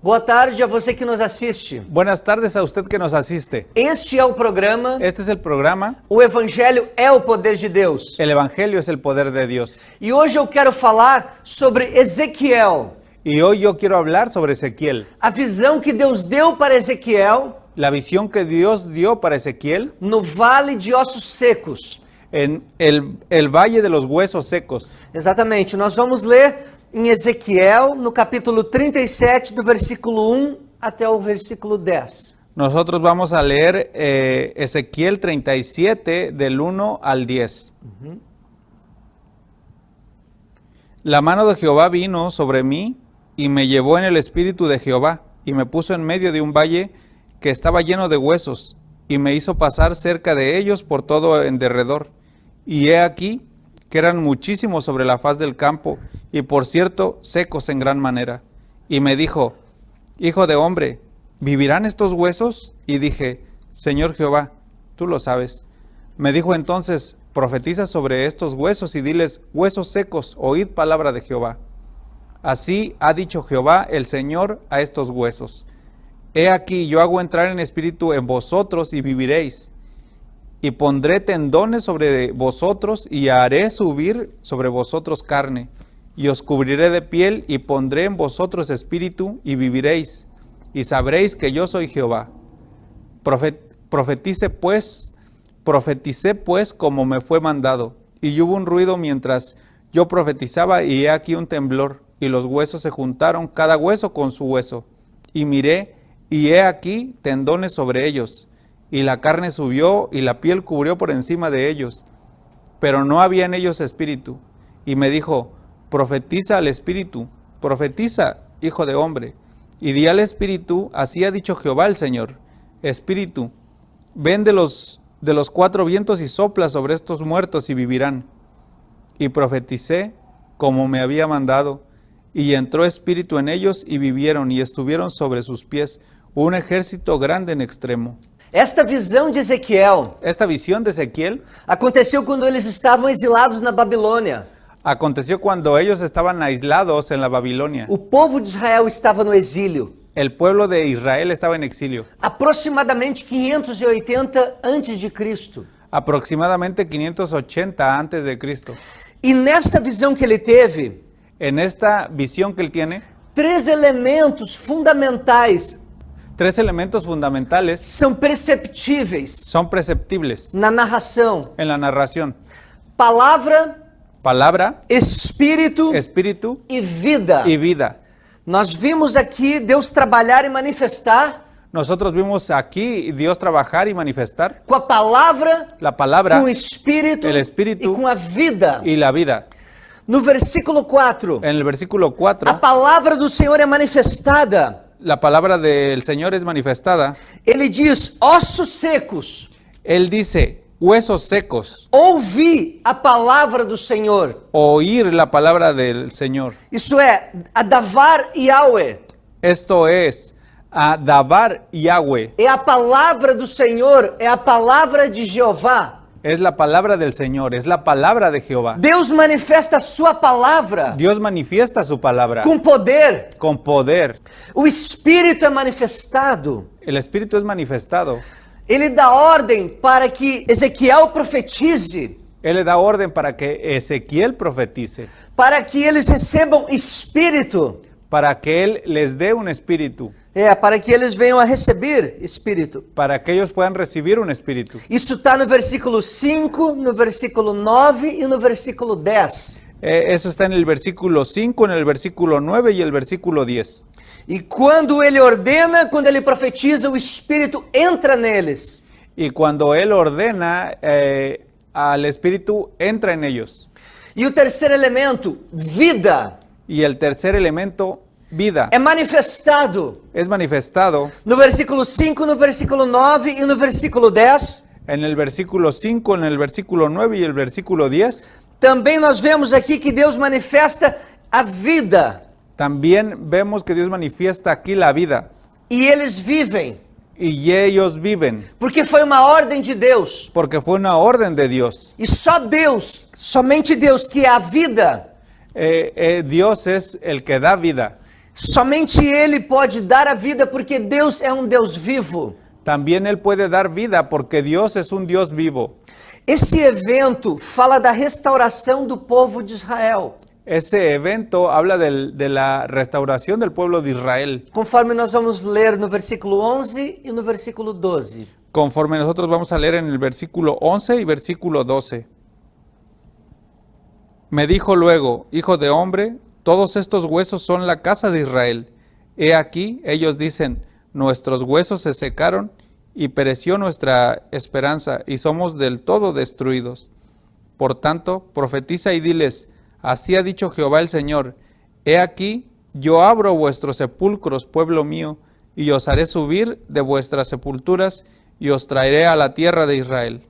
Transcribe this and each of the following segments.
Boa tarde a você que nos assiste. Buenas tardes a usted que nos asiste. Este é o programa Este es el programa O Evangelho é o Poder de Deus. El Evangelio es el poder de Dios. E hoje eu quero falar sobre Ezequiel. Y hoy yo quiero hablar sobre Ezequiel. A visão que Deus deu para Ezequiel La visión que Dios dio para Ezequiel no Vale de Ossos Secos. en el valle de los huesos secos. Exatamente, nós vamos ler em Ezequiel, no capítulo 37, do versículo 1 até o versículo 10. Nosotros vamos a leer Ezequiel 37 del 1 al 10. La mano de Jehová vino sobre mí y me llevó en el espíritu de Jehová y me puso en medio de un valle que estaba lleno de huesos y me hizo pasar cerca de ellos por todo en derredor. Y he aquí que eran muchísimos sobre la faz del campo y por cierto secos en gran manera. Y me dijo, hijo de hombre, ¿vivirán estos huesos? Y dije, Señor Jehová, tú lo sabes. Me dijo entonces, profetiza sobre estos huesos y diles, huesos secos, oíd palabra de Jehová. Así ha dicho Jehová el Señor a estos huesos. He aquí, yo hago entrar en espíritu en vosotros y viviréis. Y pondré tendones sobre vosotros y haré subir sobre vosotros carne. Y os cubriré de piel y pondré en vosotros espíritu y viviréis. Y sabréis que yo soy Jehová. Profeticé pues como me fue mandado. Y hubo un ruido mientras yo profetizaba y he aquí un temblor. Y los huesos se juntaron, cada hueso con su hueso. Y miré, y he aquí tendones sobre ellos. Y la carne subió, y la piel cubrió por encima de ellos. Pero no había en ellos espíritu. Y me dijo, profetiza al espíritu, profetiza, hijo de hombre. Y di al espíritu, así ha dicho Jehová el Señor. Espíritu, ven de los 4 vientos y sopla sobre estos muertos y vivirán. Y profeticé como me había mandado. Y entró espíritu en ellos y vivieron y estuvieron sobre sus pies un ejército grande en extremo. Esta visão de Ezequiel Esta visión de Ezequiel aconteceu quando eles estavam exilados na Babilônia. aconteció cuando ellos estaban aislados en la Babilonia. O povo de Israel estava no exílio. El pueblo de Israel estaba en exilio. Aproximadamente 580 antes de Cristo. Aproximadamente 580 antes de Cristo. E nesta visão que ele teve, En esta visión que él tiene, 3 elementos fundamentais 3 elementos fundamentales são perceptíveis son perceptibles na narração: en la narración. palavra, Palabra, espírito espíritu e vida. y vida. Nós vimos aqui Deus trabalhar e manifestar Nosotros vimos aquí Dios trabajar y manifestar com a palavra, la palabra, com o espírito el espírito e com a vida. y la vida. No versículo 4, En el versículo a 4, palavra do Senhor é manifestada. la palabra del Señor es manifestada. Ele diz: ossos secos, Él dice, huesos secos, ouvi a palavra do Senhor. oír la palabra del Señor. Isso é, Adavar Yahweh. Esto es, a Dabar Yahweh, É a palavra do Senhor, é a palavra de Jeová. es la palabra del Señor, es la palabra de Jehová. Deus manifesta a sua palavra Dios manifiesta su palabra com poder. con poder. O Espírito é manifestado. El Espíritu es manifestado. Ele dá ordem para que Ezequiel profetize, Él le da orden para que Ezequiel profetice, para que eles recebam espírito. para que Él les dé un espíritu, Para que eles venham a receber espírito. para que ellos puedan recibir un espíritu. Isso está no versículo 5, no versículo 9 e no versículo 10. Eso está en el versículo 5, en el versículo 9 y el versículo 10. E quando ele ordena, quando ele profetiza, o Espírito entra neles. Y cuando Él ordena, al Espíritu entra en ellos. E o terceiro elemento, vida, Y el tercer elemento, vida, é manifestado es manifestado no versículo 5, no versículo 9 e no versículo 10. en el versículo 5, en el versículo 9 y el versículo 10. Também nós vemos aqui que Deus manifesta a vida. También vemos que Dios manifiesta aquí la vida. E eles vivem, Y ellos viven, porque foi uma ordem de Deus. porque fue una orden de Dios. E só Deus, somente Deus, que é a vida, Dios es el que da vida. Somente Ele pode dar a vida porque Deus é um Deus vivo. También Él puede dar vida porque Dios es un Dios vivo. Esse evento fala da restauração do povo de Israel. Ese evento habla de la restauración del pueblo de Israel. Conforme nós vamos ler no versículo 11 e no versículo 12. Conforme nosotros vamos a leer en el versículo 11 y versículo 12. Me dijo luego, hijo de hombre, todos estos huesos son la casa de Israel. He aquí, ellos dicen, nuestros huesos se secaron y pereció nuestra esperanza y somos del todo destruidos. Por tanto, profetiza y diles, así ha dicho Jehová el Señor, he aquí, yo abro vuestros sepulcros, pueblo mío, y os haré subir de vuestras sepulturas y os traeré a la tierra de Israel.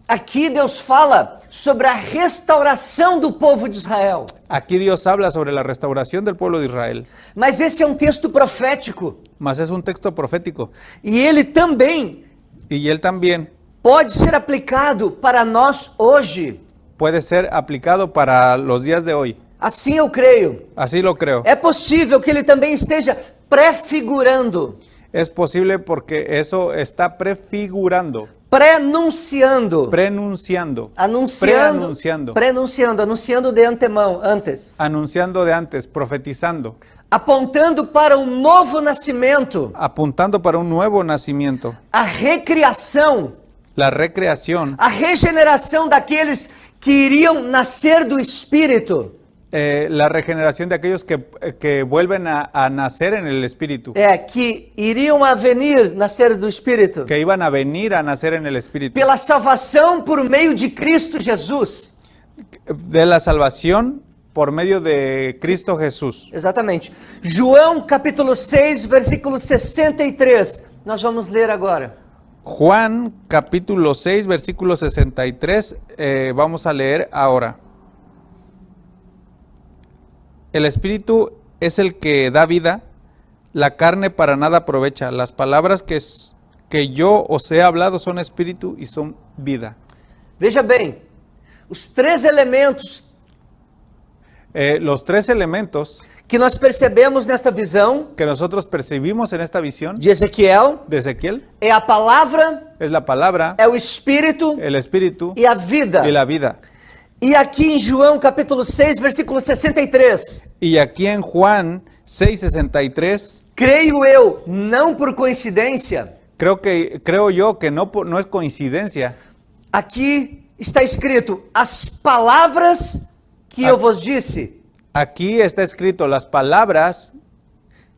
Aqui Deus fala sobre a restauração do povo de Israel. Aquí Dios habla sobre la restauración del pueblo de Israel, Mas esse é um texto profético. mas es un texto profético. E ele também Y él también pode ser aplicado para nós hoje. puede ser aplicado para los días de hoy. Assim eu creio. Así lo creo. É possível que ele também esteja prefigurando, Es posible porque eso está prefigurando, prenunciando, prenunciando, anunciando de antemão, antes, anunciando de antes, profetizando, apontando para um novo nascimento, apuntando para un nuevo nacimiento, a recriação, la recreación, a regeneração daqueles que iriam nascer do Espírito. la regeneración de aquellos que vuelven a nacer en el Espíritu, Que iriam a venir nascer do Espírito. que iban a venir a nacer en el Espíritu, Pela salvação por meio de Cristo Jesus. de la salvación por medio de Cristo Jesús. Exatamente. João capítulo 6, versículo 63. Nós vamos ler agora. Juan capítulo 6, versículo 63, vamos a leer ahora. El Espíritu es el que da vida, la carne para nada aprovecha. Las palabras que yo os he hablado son espíritu y son vida. Veja bem, os três elementos Los tres elementos que nós percebemos nesta visão que nosotros percibimos en esta visión de Ezequiel de Ezequiel é a palavra, es la palabra, é o Espírito el espíritu e a vida. y la vida. E aqui em João capítulo 6, versículo 63, Y aquí en Juan 6:63, creio eu, não por coincidência, creo yo que no es coincidencia. aqui está escrito, as palavras que eu vos disse Aquí está escrito, las palabras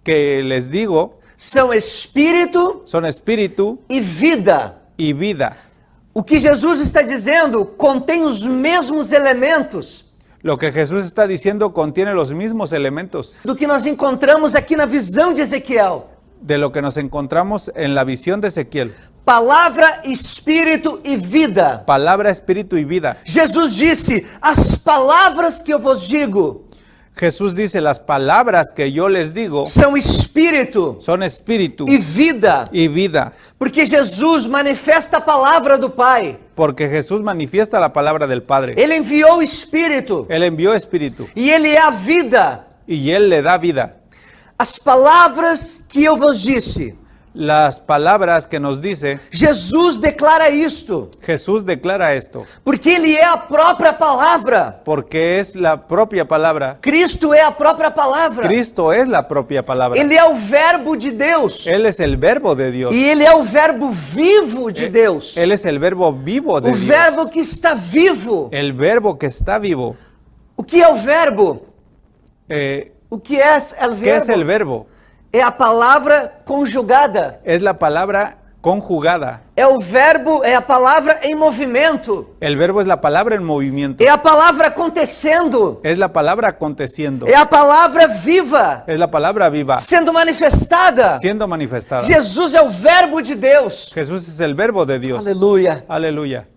que les digo são espírito son espíritu e vida. y vida. O que Jesus está dizendo contém os mesmos elementos Lo que Jesús está diciendo contiene los mismos elementos do que nós encontramos aqui na visão de Ezequiel. de lo que nos encontramos en la visión de Ezequiel. Palavra, espírito e vida. Palabra, espíritu y vida. Jesus disse, as palavras que eu vos digo Jesús dice, las palabras que yo les digo são espírito son espíritu e vida. y vida. Porque Jesus manifesta a palavra do Pai. Porque Jesús manifiesta la palabra del Padre. Ele enviou o espírito Él envió espíritu e ele é a vida. y Él le da vida. As palavras que eu vos disse. Las palabras que nos dice, Jesus declara isto, Jesús declara esto, porque ele é a própria palavra. porque es la propia palabra. Cristo é a própria palavra. Cristo es la propia palabra. Ele é o verbo de Deus. Él es el verbo de Dios. E ele é o verbo vivo de Deus. Él es el verbo vivo de O Dios. verbo que está vivo. El verbo que está vivo. O que é o verbo? ¿Qué O que é o verbo? es el verbo? É a palavra conjugada. Es la palabra conjugada. É o verbo, é a palavra em movimento. El verbo es la palabra en movimiento. É a palavra acontecendo. Es la palabra aconteciendo. É a palavra viva, Es la palabra viva, sendo manifestada. siendo manifestada. Jesus é o verbo de Deus. Jesús es el verbo de Dios. Aleluia. Aleluya.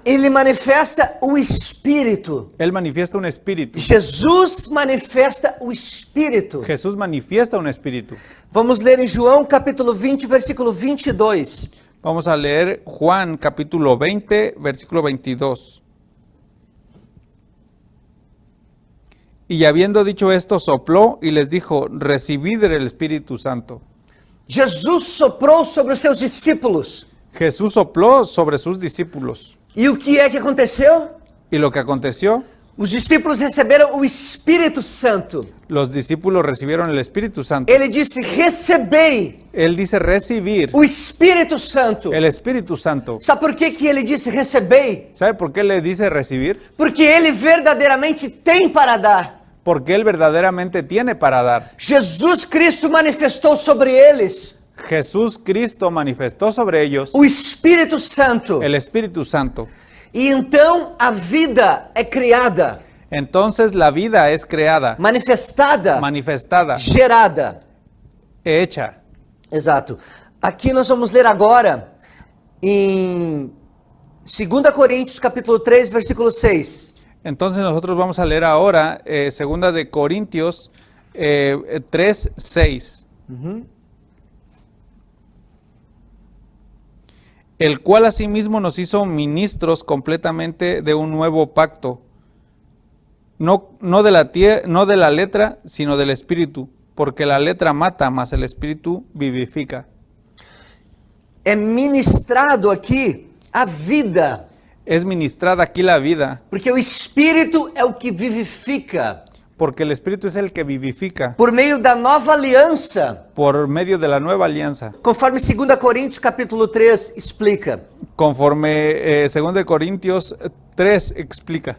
Ele manifesta o Espírito. Él manifiesta un espíritu. Jesus manifesta o Espírito. Jesús manifiesta un espíritu. Vamos ler em João capítulo 20, versículo 22. Vamos a leer Juan capítulo 20, versículo 22. Y habiendo dicho esto, sopló y les dijo, recibid el Espíritu Santo. Jesus soprou sobre os seus discípulos. Jesús sopló sobre sus discípulos. E o que é que aconteceu? Y lo que aconteció, Os discípulos receberam o Espírito Santo. los discípulos recibieron el Espíritu Santo. Ele disse, recebei Él dice recibir o Espírito Santo. el Espíritu Santo. Sabe por que ele disse recebei? ¿Sabe por qué le dice recibir? Porque ele verdadeiramente tem para dar. Porque Él verdaderamente tiene para dar. Jesus Cristo manifestou sobre eles Jesús Cristo manifestó sobre ellos o Espírito Santo. el Espíritu Santo. E então a vida é criada, Entonces la vida es creada, manifestada, manifestada, gerada. hecha. Exato. Aqui nós vamos ler agora em 2 Coríntios capítulo 3, versículo 6. Entonces nosotros vamos a leer ahora segunda de Corintios 3, 6. El cual asimismo nos hizo ministros completamente de un nuevo pacto, no de la letra, sino del Espíritu, porque la letra mata, mas el Espíritu vivifica. É ministrado aqui a vida, Es ministrada aquí la vida, porque o Espírito é o que vivifica. porque el Espíritu es el que vivifica Por meio da nova aliança, por medio de la nueva alianza. conforme 2 Coríntios capítulo 3 explica. Conforme 2 de Corintios 3 explica.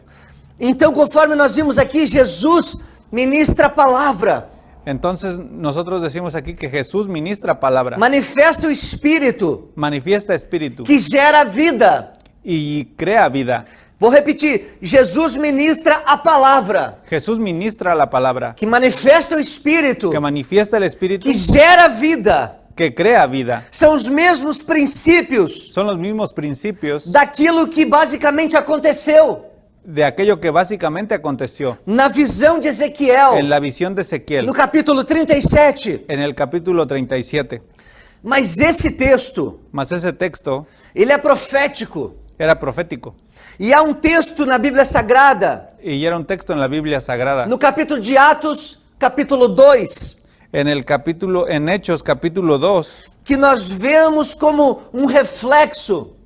Então, conforme nós vimos aqui, Jesus ministra a palavra, Entonces nosotros decimos aquí que Jesús ministra palabra, manifesta o Espírito manifiesta espíritu que gera vida. y crea vida. Vou repetir, Jesus ministra a palavra, Jesús ministra la palabra, que manifesta o Espírito, que manifiesta el espíritu, que gera vida. que crea vida. São os mesmos princípios Son los mismos principios daquilo que basicamente aconteceu de aquello que básicamente aconteció na visão de Ezequiel, en la visión de Ezequiel, no capítulo 37. en el capítulo 37. Mas esse texto, Mas ese texto ele é profético. era profético E há um texto na Bíblia Sagrada, y era un texto en la Biblia Sagrada. no capítulo de Atos, capítulo 2, En Hechos capítulo 2, que nós vemos como um reflexo.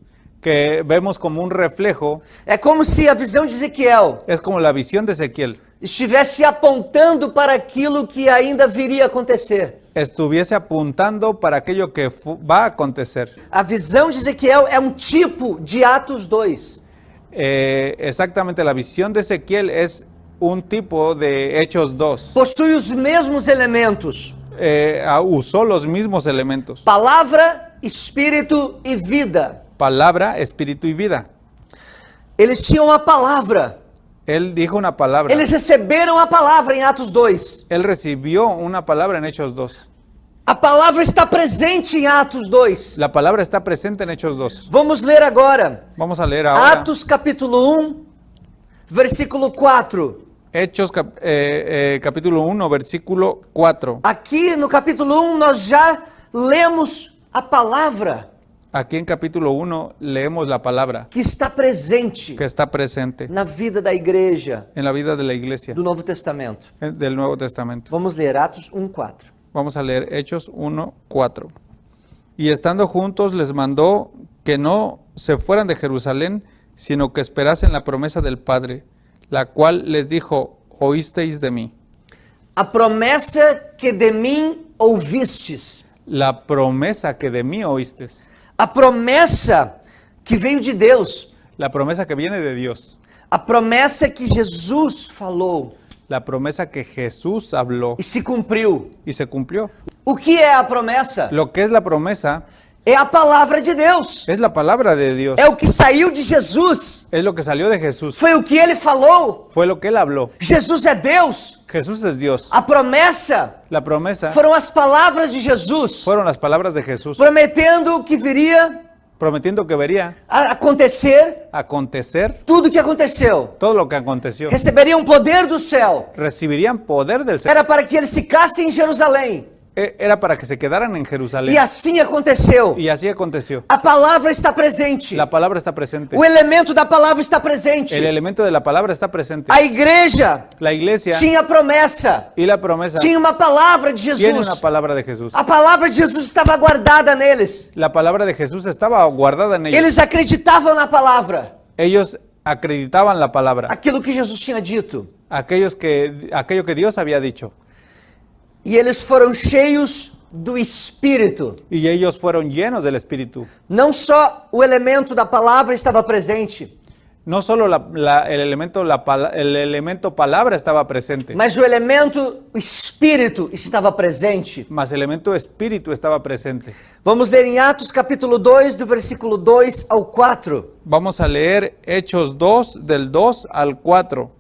que vemos como un reflejo, É como se a visão de Ezequiel es como la visión de Ezequiel, estivesse apontando para aquilo que ainda viria a acontecer. estuviese apuntando para aquello que va a acontecer. A visão de Ezequiel é um tipo de Atos 2. Exactamente, la visión de Ezequiel es un tipo de Hechos 2. Possui os mesmos elementos: Usó los mismos elementos: palavra, espírito e vida. palabra, espíritu y vida. Eles tinham a palavra. Él dijo una palabra. Eles receberam a palavra em Atos 2. Él recibió una palabra en Hechos 2. A palavra está presente em Atos 2. La palabra está presente en Hechos 2. Vamos ler agora. Vamos a leer ahora Atos capítulo 1, versículo 4. Hechos capítulo 1, versículo 4. Aqui no capítulo 1 nós já lemos a palavra Aquí en capítulo 1 leemos la palabra que está presente que está presente na vida da igreja en la vida de la iglesia do Novo Testamento. del Nuevo Testamento. Vamos ler Atos 1, 4. Vamos a leer Hechos 1, 4. Y estando juntos les mandó que no se fueran de Jerusalén, sino que esperasen la promesa del Padre, la cual les dijo, oísteis de mí. A promessa que de mim ouvistes. La promesa que de mí oístes. A promessa que veio de Deus. La promesa que viene de Dios. A promessa que Jesus falou La promesa que Jesús habló e se cumpriu. y se cumplió. O que é a promessa? Lo que es la promesa É a palavra de Deus. es la palabra de Dios. É o que saiu de Jesus. Es lo que salió de Jesús. Foi o que ele falou. Fue lo que él habló. Jesus é Deus. Jesús es Dios. A promessa La promesa foram as palavras de Jesus, fueron las palabras de Jesús, prometendo que viria prometiendo que vería a acontecer acontecer tudo o que aconteceu. todo lo que aconteció. Receberiam poder do céu. Recibirían poder del Señor. Era para que eles ficassem em Jerusalém. era para que se quedaran en E Jerusalén. assim aconteceu. Y así aconteció. A palavra está presente. La palabra está presente. O elemento da palavra está presente. El elemento de la palabra está presente. A igreja La iglesia tinha promessa. y la promesa Tinha uma palavra de tienen Jesus. una palabra de Jesús. A palavra de Jesus estava guardada neles. La palabra de Jesús estaba guardada en ellos. Eles acreditavam na palavra. Ellos acreditaban la palabra, Aquilo que Jesus tinha dito. aquello que Dios había dicho. E eles foram cheios do Espírito. Y ellos fueron llenos del Espíritu. Não só o elemento da palavra estava presente, No solo el elemento palabra estaba presente, mas o elemento Espírito estava presente. mas el elemento espíritu estaba presente. Vamos ler em Atos capítulo 2, do versículo 2 ao 4. Vamos a leer Hechos 2, del 2 al 4.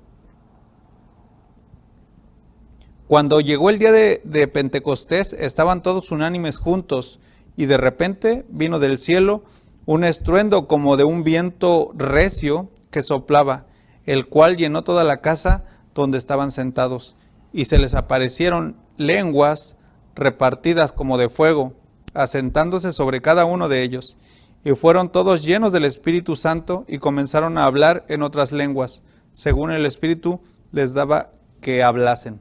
Cuando llegó el día de Pentecostés, estaban todos unánimes juntos, y de repente vino del cielo un estruendo como de un viento recio que soplaba, el cual llenó toda la casa donde estaban sentados, y se les aparecieron lenguas repartidas como de fuego, asentándose sobre cada uno de ellos. Y fueron todos llenos del Espíritu Santo y comenzaron a hablar en otras lenguas, según el Espíritu les daba que hablasen.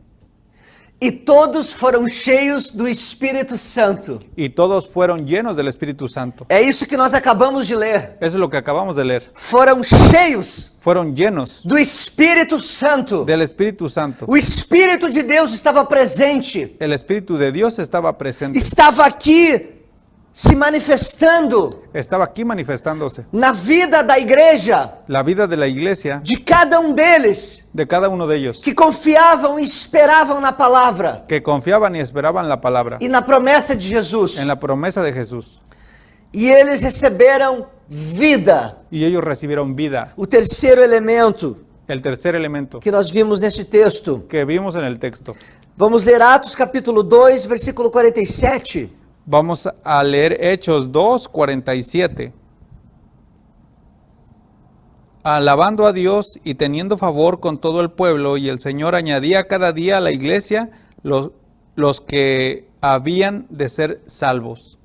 E todos foram cheios do Espírito Santo. Y todos fueron llenos del Espíritu Santo. É isso que nós acabamos de ler. Eso es lo que acabamos de leer. Foram cheios Fueron llenos do Espírito Santo. del Espíritu Santo. O Espírito de Deus estava presente. El Espíritu de Dios estaba presente. Estava aqui se manifestando Estaba aquí manifestándose. na vida da igreja, La vida de la iglesia, de cada deles, de cada uno de ellos, que confiavam e esperavam na palavra que confiaban y esperaban la palabra, e na promessa de Jesus. en la promesa de Jesús. E eles receberam vida. Y ellos recibieron vida. O terceiro elemento El tercer elemento que nós vimos neste texto. que vimos en el texto. Vamos ler Atos capítulo 2, versículo 47. Vamos a leer Hechos 2, 47. Alabando a Dios y teniendo favor con todo el pueblo, y el Señor añadía cada día a la iglesia los que habían de ser salvos.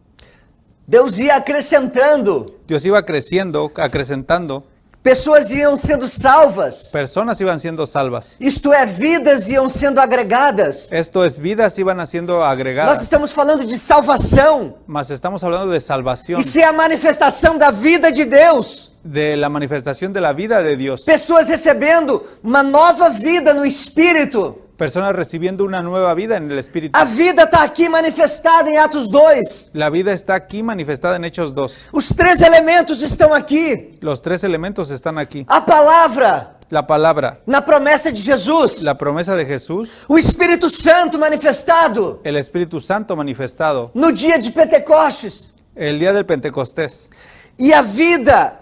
Deus ia acrescentando, Dios iba creciendo, acrecentando, pessoas iam sendo salvas, personas iban siendo salvas. isto é, vidas iam sendo agregadas. Esto es, vidas iban siendo Nós agregadas. estamos falando de salvação. Mas estamos hablando de salvación, Isso é a manifestação da vida de Deus. de la manifestación de la vida de Dios. Pessoas recebendo uma nova vida no Espírito. Personas recibiendo una nueva vida en el Espíritu. A vida está aqui manifestada em Atos 2. La vida está aquí manifestada en Hechos 2. Os três elementos estão aqui. Los tres elementos están aquí. A palavra, La palabra, na promessa de Jesus. la promesa de Jesús, O Espírito Santo manifestado el Espíritu Santo manifestado, no dia de Pentecostes. el día del Pentecostés. E a vida,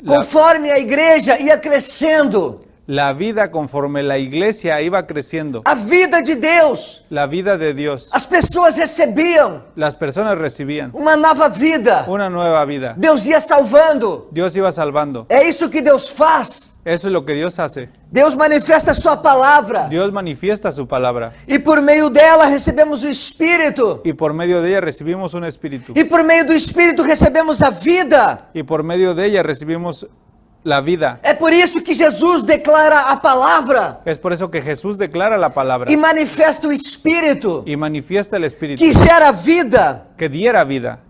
conforme a igreja ia crescendo. La vida conforme la iglesia iba creciendo. A vida de Deus. La vida de Dios. As pessoas recebiam Las personas recibían uma nova vida. una nueva vida. Deus ia salvando. Dios iba salvando. É isso que Deus faz. Eso es lo que Dios hace. Deus manifesta a sua palavra. Dios manifiesta su palabra. E por meio dela recebemos o Espírito. Y por medio de ella recibimos un espíritu. E por meio do Espírito recebemos a vida. Y por medio de ella recibimos la vida. É por isso que Jesus declara a palavra Es por eso que Jesús declara la palabra e manifesta o Espírito y manifiesta el espíritu que gera vida. que diera vida.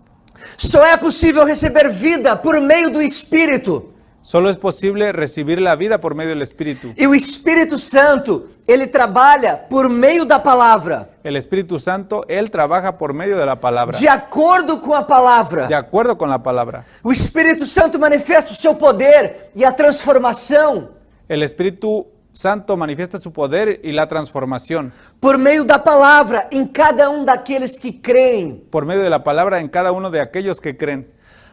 Só é possível receber vida por meio do Espírito. Solo es posible recibir la vida por medio del Espíritu. E o Espírito Santo, ele trabalha por meio da palavra, El Espíritu Santo, Él trabaja por medio de la palabra, de acordo com a palavra. de acuerdo con la palabra. O Espírito Santo manifesta o seu poder e a transformação El Espíritu Santo manifiesta su poder y la transformación por meio da palavra em cada daqueles que creem. por medio de la palabra en cada uno de aquellos que creen.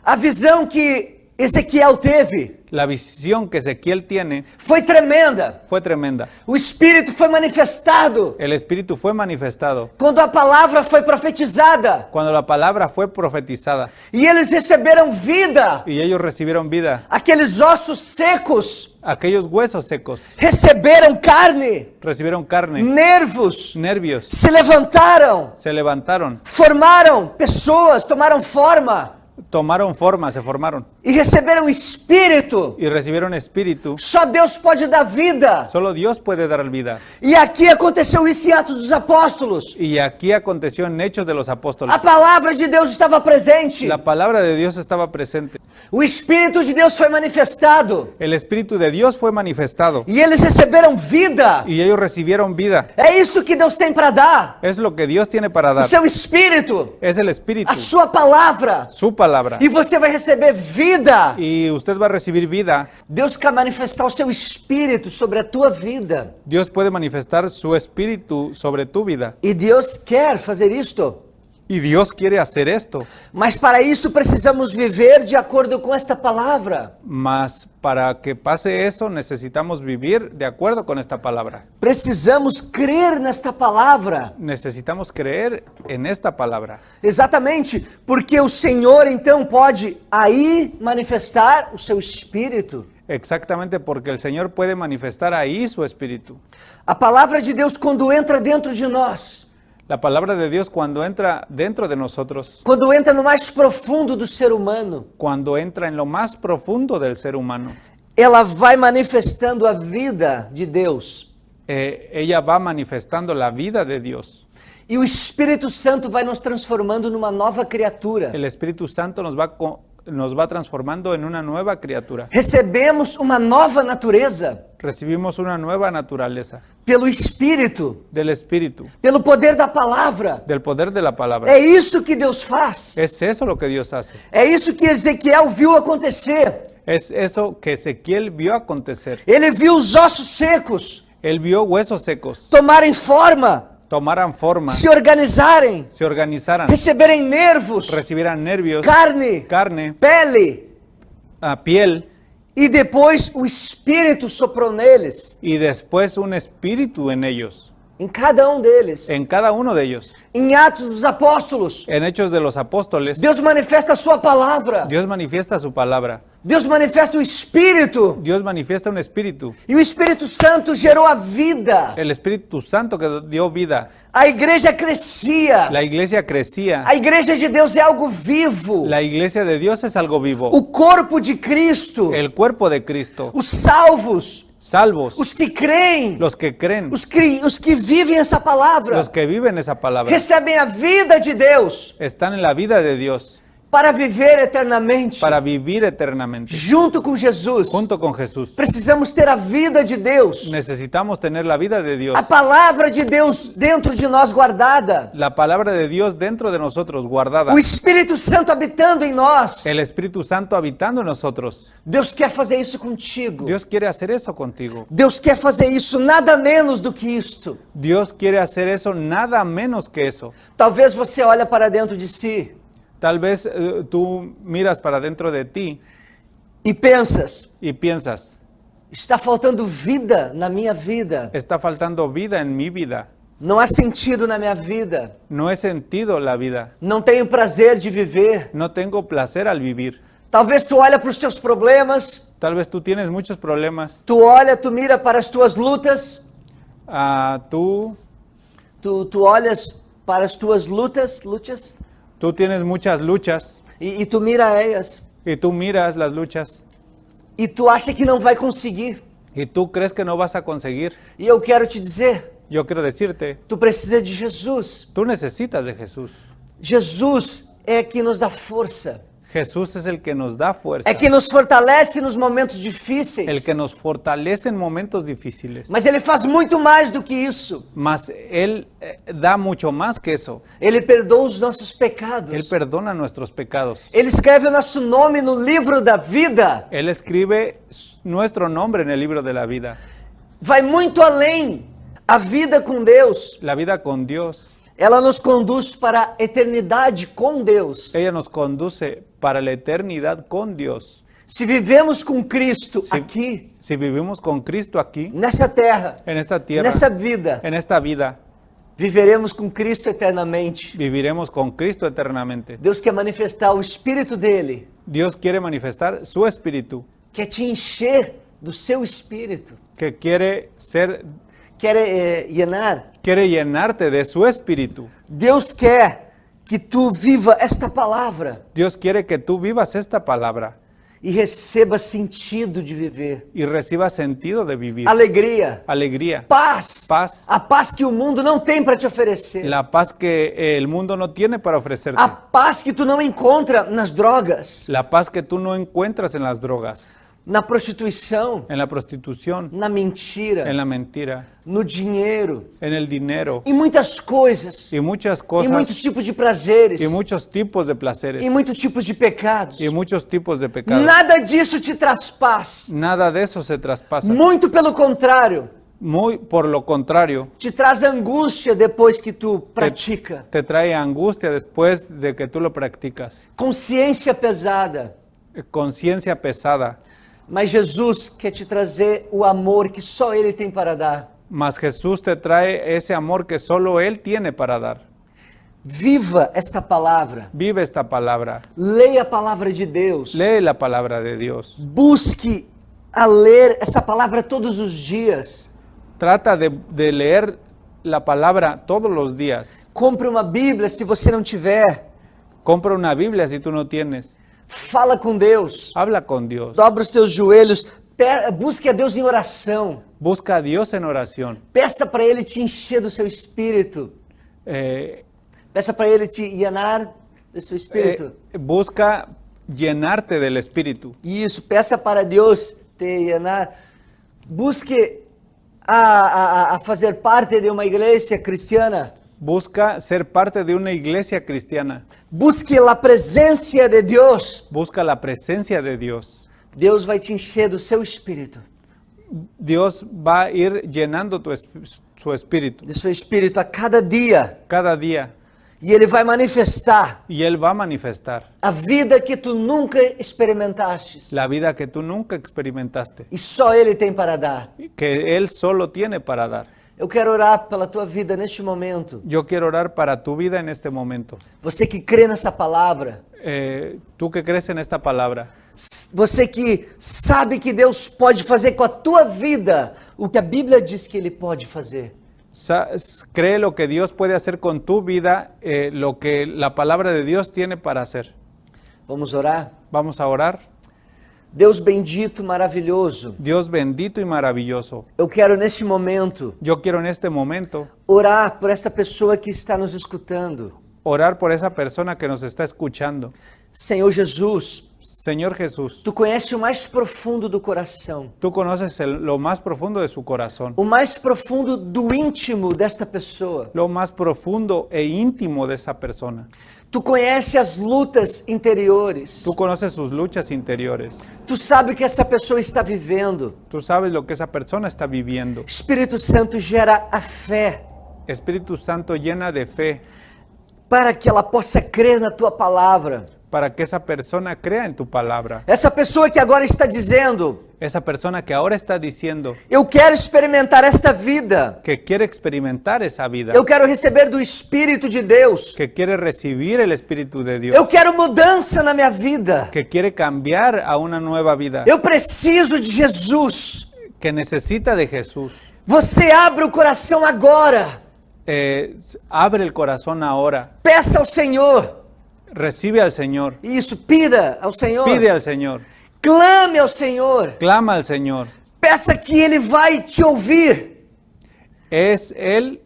A visão que Ezequiel teve La visión que Ezequiel tiene foi tremenda. fue tremenda. O Espírito foi manifestado El Espíritu fue manifestado quando a palavra foi profetizada. cuando la palabra fue profetizada E eles receberam vida. y ellos recibieron vida. Aqueles ossos secos Aquellos huesos secos receberam carne, recibieron carne, nervos, nervios, se levantaram, se levantaron, formaram pessoas, tomaram forma tomaron forma, se formaron e receberam espírito. y recibieron espíritu. Só Deus pode dar vida. Solo Dios puede dar vida. E aqui aconteceu isso em Atos dos Apóstolos. Y aquí aconteció en Hechos de los Apóstoles. A palavra de Deus estava presente. La palabra de Dios estaba presente. O Espírito de Deus foi manifestado. El Espíritu de Dios fue manifestado E eles receberam vida. y ellos recibieron vida. É isso que Deus tem para dar. Es lo que Dios tiene para O dar. seu Espírito, Es el Espíritu, a sua palavra. su palabra. E você vai receber vida. Y usted va a recibir vida. Deus quer manifestar o seu Espírito sobre a tua vida. Dios puede manifestar su Espíritu sobre tu vida. E Deus quer fazer isto. Y Dios quiere hacer esto. Mas para isso precisamos viver de acordo com esta palavra. Mas para que pase eso necesitamos vivir de acuerdo con esta palabra. Precisamos crer nesta palavra. Necesitamos creer en esta palabra. Exatamente, porque o Senhor então pode aí manifestar o seu Espírito. Exactamente porque el Señor puede manifestar ahí su Espíritu. A palavra de Deus, quando entra dentro de nós, La palabra de Dios cuando entra dentro de nosotros, quando entra no mais profundo do ser humano, cuando entra en lo más profundo del ser humano, ela vai manifestando a vida de Deus. ella va manifestando la vida de Dios. E o Espírito Santo vai nos transformando numa nova criatura. El Espíritu Santo nos va transformando en una nueva criatura. Recebemos uma nova natureza Recibimos una nueva naturaleza pelo Espírito, del Espíritu, pelo poder da palavra. del poder de la palabra. É isso que Deus faz. Es eso lo que Dios hace. É isso que Ezequiel viu acontecer. Es eso que Ezequiel vio acontecer. Ele viu os ossos secos Él vio huesos secos tomarem forma, tomaran forma, se organizarem, se organizaran, receberem nervos, recibieran nervios, carne, carne, pele, piel e depois o Espírito soprou neles, y después un espíritu en ellos, em cada um deles. en cada uno de ellos. Em Atos dos Apóstolos, En Hechos de los Apóstoles, Deus manifesta a sua palavra. Dios manifiesta su palabra. Deus manifesta o Espírito. Dios manifiesta un espíritu. E o Espírito Santo gerou a vida. El Espíritu Santo que dio vida. A igreja crescia. La iglesia crecía. A igreja de Deus é algo vivo. La iglesia de Dios es algo vivo. O corpo de Cristo. El cuerpo de Cristo. Os salvos. Salvos. Os que creem. Los que creen. Os que vivem essa palavra. Los que viven esa palabra. Recebem a vida de Deus. Están en la vida de Dios. Para viver eternamente. Para vivir eternamente. Junto com Jesus. Junto con Jesús. Precisamos ter a vida de Deus. Necesitamos tener la vida de Dios. A palavra de Deus dentro de nós guardada. La palabra de Dios dentro de nosotros guardada. O Espírito Santo habitando em nós. El Espíritu Santo habitando en nosotros. Deus quer fazer isso contigo. Dios quiere hacer eso contigo. Deus quer fazer isso nada menos do que isto. Dios quiere hacer eso nada menos que eso. Talvez você olhe para dentro de si Tal vez tú miras para dentro de ti e pensas, y piensas, está faltando vida na minha vida. está faltando vida en mi vida. Não há sentido na minha vida. No he sentido la vida. Não tenho prazer de viver. No tengo placer al vivir. Talvez tu olha para os teus problemas, Tal vez tú tienes muchos problemas. tu olha, tu mira para as tuas lutas, Tú tu olhas para as tuas lutas, tienes muchas luchas e tu mira elas y tú miras las luchas e tu acha que não vai conseguir. y tú crees que no vas a conseguir. E eu quero te dizer, Yo quiero decirte, tu precisa de Jesus. tú necesitas de Jesús. Jesus é que nos dá força. Jesús es el que nos da fuerza, É que nos fortalece nos momentos difíceis. el que nos fortalece en momentos difíciles. Mas Ele faz muito mais do que isso. Mas Él da mucho más que eso. Ele perdoa os nossos pecados. Él perdona nuestros pecados. Ele escreve o nosso nome no livro da vida. Él escribe nuestro nombre en el libro de la vida. Vai muito além. A vida com Deus, La vida con Dios, ela nos conduz para a eternidade com Deus. ella nos conduce para la eternidad con Dios. Se vivemos com Cristo Si- aqui, Si vivimos con Cristo aquí, nessa terra, en esta tierra, nessa vida, en esta vida, viveremos com Cristo eternamente. viviremos con Cristo eternamente. Deus quer manifestar o Espírito dele, Dios quiere manifestar su espíritu, quer te encher do seu Espírito, que quiere quer llenar. quiere llenarte de su espíritu. Deus quer que tu viva esta palavra Dios quiere que tú vivas esta palabra e receba sentido de viver, y recibas sentido de vivir. alegria, Alegría, paz, Paz. a paz que o mundo não tem para te oferecer, la paz que el mundo no tiene para ofrecerte. a paz que tu não encontra nas drogas, La paz que tú no encuentras en las drogas, na prostituição, en la prostitución, na mentira, en la mentira, no dinheiro, en el dinero em muitas coisas, y muchas em muitos cosas tipos de prazeres, y muchos tipos de placeres em muitos tipos de pecados. y muchos tipos de pecados. Nada disso te traz paz. Nada de eso se traspasa. Muito pelo contrário, Muy por lo contrario, te traz angústia depois que tu pratica. te trae angustia después de que tú lo practicas. Consciência pesada. Conciencia pesada. Mas Jesus quer te trazer o amor que só Ele tem para dar. Mas Jesús te trae ese amor que solo Él tiene para dar. Viva esta palavra. Vive esta palabra. Leia a palavra de Deus. Lee la palabra de Dios. Busque a ler essa palavra todos os dias. Trata de leer la palabra todos los días. Compre uma Bíblia se você não tiver. Compra una Biblia si tú no tienes. Fala com Deus. Habla con Dios. Dobra os teus joelhos. Busque a Deus em oração. Busca a Dios en oración. Peça para Ele te encher do seu espírito. Peça para Ele te llenar do seu espírito. Busca llenarte del Espíritu. Isso, peça para Deus te llenar. Busque a fazer parte de uma igreja cristiana. Busca ser parte de una iglesia cristiana. Busque a presença de Deus. Busca la presencia de Dios. Deus vai te encher do seu espírito. Dios va a ir llenando su espíritu Do seu espírito a cada dia. cada día E Ele vai manifestar y Él va a manifestar a vida que tu nunca experimentaste. la vida que tú nunca experimentaste, E só Ele tem para dar. que Él solo tiene para dar. Eu quero orar pela tua vida neste momento. Yo quiero orar para tu vida en este momento. Você que crê nessa palavra. Tú que crees en esta palabra, Você que sabe que Deus pode fazer com a tua vida o que a Bíblia diz que Ele pode fazer. cree lo que Dios puede hacer con tu vida, lo que la palabra de Dios tiene para hacer. Vamos orar? Vamos a orar. Deus bendito, maravilhoso. Dios bendito y maravilloso. Eu quero neste momento Yo quiero en este momento orar por essa pessoa que está nos escutando. orar por esa persona que nos está escuchando. Senhor Jesus, Señor Jesús, Tu conhece o mais profundo do coração, tú conoces lo más profundo de su corazón, o mais profundo do íntimo desta pessoa. lo más profundo e íntimo de esa persona. Tu conhece as lutas interiores. Tú conoces sus luchas interiores. Tu sabe o que essa pessoa está vivendo. Tú sabes lo que esa persona está viviendo. Espírito Santo gera a fé Espíritu Santo llena de fe para que ela possa crer na Tua palavra. para que esa persona crea en tu palabra. Essa pessoa que agora está dizendo: Esa persona que ahora está diciendo eu quero experimentar esta vida. que quiere experimentar esa vida, Eu quero receber do Espírito de Deus. que quiere recibir el Espíritu de Dios, Eu quero mudança na minha vida. que quiere cambiar a una nueva vida, Eu preciso de Jesus. que necesita de Jesús. Você abre o coração agora. Abre el corazón ahora, Peça ao Senhor. recibe al Señor, Isso, pida ao Senhor. pide al Señor, Clame ao Senhor. clama al Señor. Peça que Ele vai te ouvir. Es Él,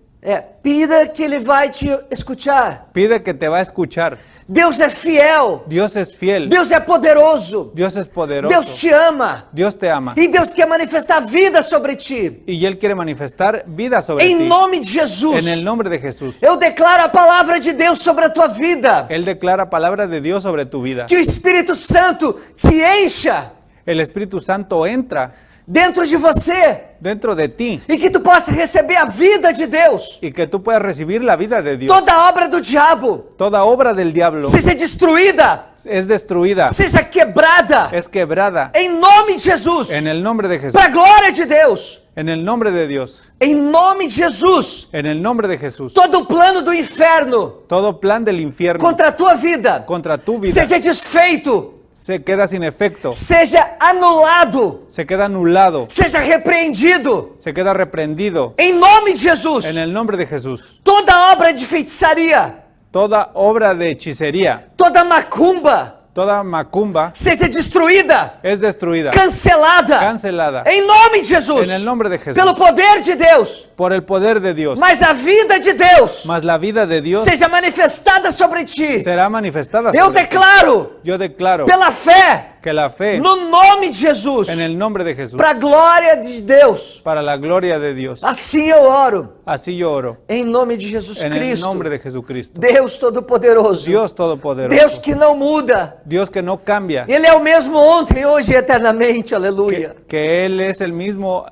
Pida que Ele vai te escutar. pide que te va a escuchar. Deus é fiel. Dios es fiel, Deus é poderoso. Dios es poderoso, Deus te ama. Dios te ama E Deus quer manifestar vida sobre ti. y Él quiere manifestar vida sobre Em ti. nome de Jesus. En el nombre de Jesús. Eu declaro a palavra de Deus sobre a tua vida. Él declara palabra de Dios sobre tu vida. Que o Espírito Santo te encha El Espíritu Santo entra dentro de você dentro de ti e que tu possa receber a vida de Deus. y que tú puedas recibir la vida de Dios. Toda obra do diabo Toda obra del diablo seja destruída, es destruida, seja quebrada, es quebrada em nome de Jesus, en el nombre de Jesús. para a glória de Deus. En el nombre de Dios. Em nome de Jesus, En el nombre de Jesús. todo o plano do inferno Todo plan del infierno contra a tua vida contra tu vida seja desfeito, se queda sin efecto, seja anulado, se queda anulado, seja repreendido. se queda reprendido. Em nome de Jesus, En el nombre de Jesús. toda obra de feitiçaria, Toda obra de hechicería, toda macumba, toda macumba seja destruída, es destruida, cancelada, cancelada. em nome de Jesus, En el nombre de Jesús. pelo poder de Deus. Por el poder de Dios. Mas a vida de Deus Mas la vida de Dios seja manifestada sobre ti. será manifestada Eu sobre ti. declaro, Yo declaro pela fé, que la fe no nome de Jesus, en el nombre de Jesús, para a glória de Deus. para la gloria de Dios. Assim eu oro, Así yo oro. em nome de Jesus En el Cristo, nombre de Jesucristo. Deus Todo-Poderoso, Dios Todopoderoso. Deus que não muda. Dios que no cambia. Ele é o mesmo ontem, hoje e eternamente. Aleluia. Que Él es el mismo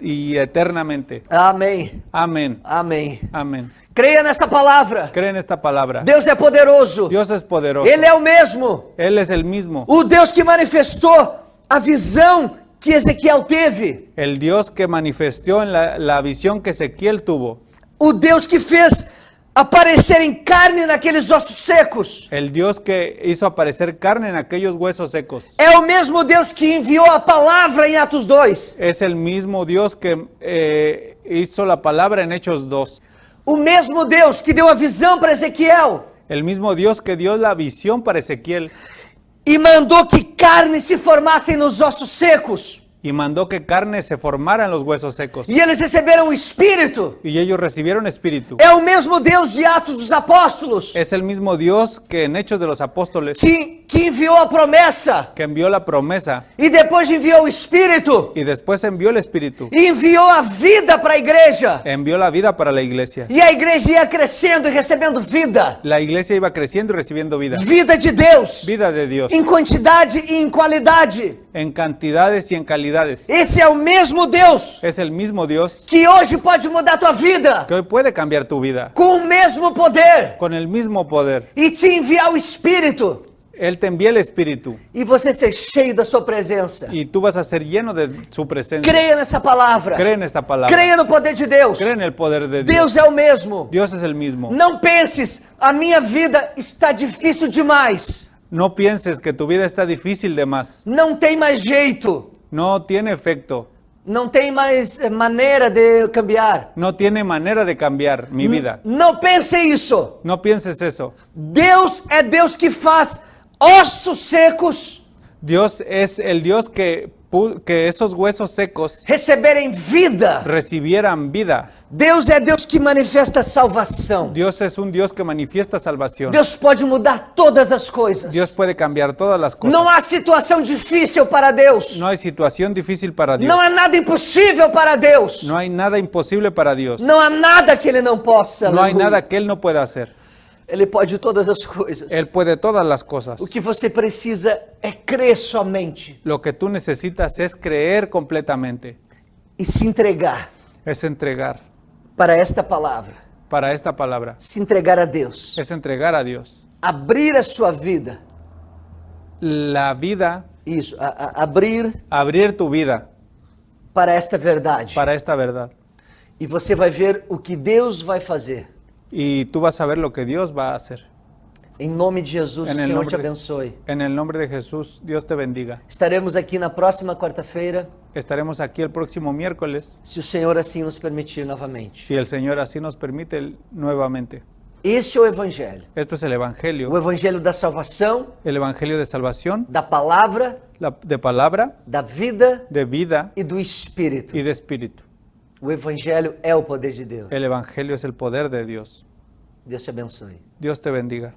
y eternamente. Amém. Amén. Amém. Amén. Creia nessa palavra. Cree en esta palabra. Deus é poderoso. Dios es poderoso. Ele é o mesmo. Él es el mismo. O Deus que manifestou a visão que Ezequiel teve. El Dios que manifestó en la visión que Ezequiel tuvo. O Deus que fez aparecer em carne naqueles ossos secos. El Dios que hizo aparecer carne en aquellos huesos secos. É o mesmo Deus que enviou a palavra em Atos 2. Es el mismo Dios que hizo la palabra en Hechos 2. O mesmo Deus que deu a visão para Ezequiel El mismo Dios que dio la visión para Ezequiel e mandou que carne se formassem nos ossos secos. y mandó que carne se formara en los huesos secos. E eles receberam o Espírito. Y ellos recibieron espíritu. É o mesmo Deus de Atos dos Apóstolos Es el mismo Dios que en Hechos de los Apóstoles que enviou a promessa que envió la promesa e depois enviou o Espírito y después envió el espíritu. e enviou a vida para a igreja. Envió la vida para la iglesia. E a igreja ia crescendo e recebendo vida. La iglesia iba creciendo y recibiendo vida. Vida de Deus. Vida de Dios. Em quantidade e em qualidade. En cantidades y en calidades. Esse é o mesmo Deus Es el mismo Dios que hoje pode mudar a tua vida que hoy puede cambiar tu vida com o mesmo poder con el mismo poder. e te enviar o Espírito Él te envía el espíritu e você ser cheio da sua presença. y tú vas a ser lleno de su presencia. Creia nessa palavra. Cree en esta palabra. Creia no poder de Deus. Cree en el poder de Dios. Deus é o mesmo. Dios es el mismo. Não penses, a minha vida está difícil demais. No pienses que tu vida está difícil de más. Não tem mais jeito. No tiene efecto. Não tem mais maneira de cambiar. No tiene manera de cambiar mi vida. Não pense isso. No pienses eso. Deus é Deus que faz ossos secos Dios es el Dios que esos huesos secos receberem vida. recibieran vida. Deus é Deus que manifesta salvação. Dios es un Dios que manifiesta salvación. Deus pode mudar todas as coisas. Dios puede cambiar todas las cosas. Não há situação difícil para Deus. No hay situación difícil para Dios. Não há nada impossível para Deus. No hay nada imposible para Dios. Não há nada que Ele não possa. No hay Aleluia. nada que Él no pueda hacer. Ele pode todas as coisas. Él puede todas las cosas. O que você precisa é crer somente Lo que tú necesitas es creer completamente. e se entregar Es entregar para esta palavra. para esta palabra. Se entregar a Deus. Es entregar a Dios. Abrir a sua vida. La vida, Isso, abrir abrir tu vida para esta verdade. para esta verdad. E você vai ver o que Deus vai fazer. Y tú vas a ver lo que Dios va a hacer. Em nome de Jesus, o En el Senhor te nombre de- abençoe. En el nombre de Jesús, Dios te bendiga. Estaremos aqui na próxima quarta-feira, Estaremos aquí el próximo miércoles, se o Senhor assim nos permitir novamente. si el Señor así nos permite nuevamente. Este é o Evangelho. Esto es el O Evangelio. Evangelho da salvação, El Evangelio de salvación, da palavra, de palabra, da vida de vida e do Espírito. y de espíritu. O Evangelho é o poder de Deus. El Evangelio es el poder de Dios. Deus te abençoe. Dios te bendiga.